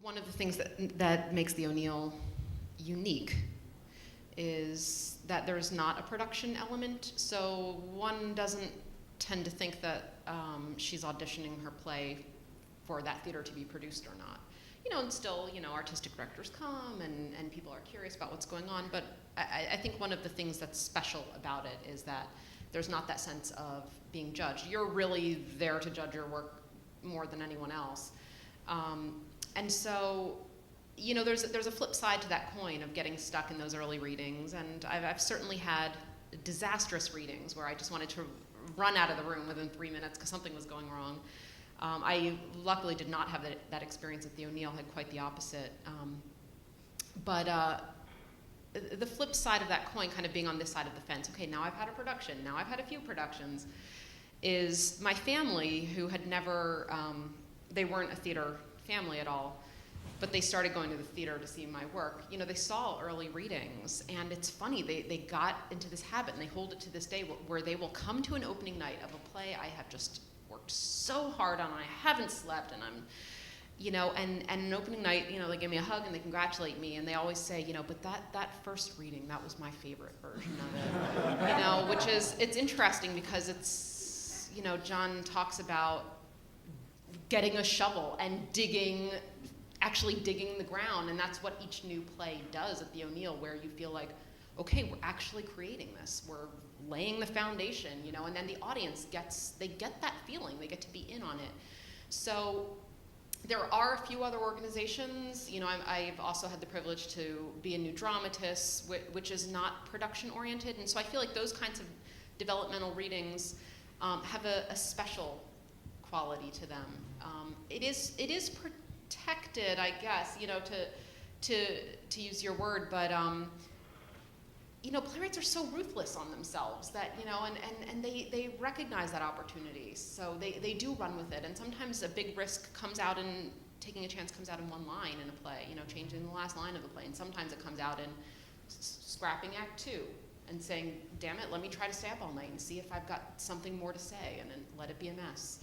One of the things that makes the O'Neill unique is that there's not a production element, so one doesn't tend to think that she's auditioning her play for that theater to be produced or not. And still, artistic directors come and people are curious about what's going on, but I think one of the things that's special about it is that there's not that sense of being judged. You're really there to judge your work more than anyone else. And so, there's a flip side to that coin of getting stuck in those early readings, and I've certainly had disastrous readings where I just wanted to run out of the room within 3 minutes because something was going wrong. I luckily did not have that experience at the O'Neill, had quite the opposite. But the flip side of that coin, kind of being on this side of the fence, okay, now I've had a production, now I've had a few productions, is my family, who had never, they weren't a theater family at all, but they started going to the theater to see my work. They saw early readings, and it's funny, they got into this habit, and they hold it to this day, where they will come to an opening night of a play I have just worked so hard on, I haven't slept, and I'm, and an opening night, they give me a hug and they congratulate me, and they always say, but that first reading, that was my favorite version of it, which is, it's interesting because it's, John talks about getting a shovel and actually digging the ground, and that's what each new play does at the O'Neill, where you feel like, okay, we're actually creating this, we're laying the foundation, and then the audience they get that feeling, they get to be in on it. So there are a few other organizations, I've also had the privilege to be a new dramatist, which is not production oriented, and so I feel like those kinds of developmental readings have a special quality to them. It is protected, I guess, to use your word, but playwrights are so ruthless on themselves that, and they recognize that opportunity, so they do run with it, and sometimes a big risk comes out in, taking a chance comes out in one line in a play, changing the last line of the play, and sometimes it comes out in scrapping Act 2 and saying, damn it, let me try to stay up all night and see if I've got something more to say, and then let it be a mess.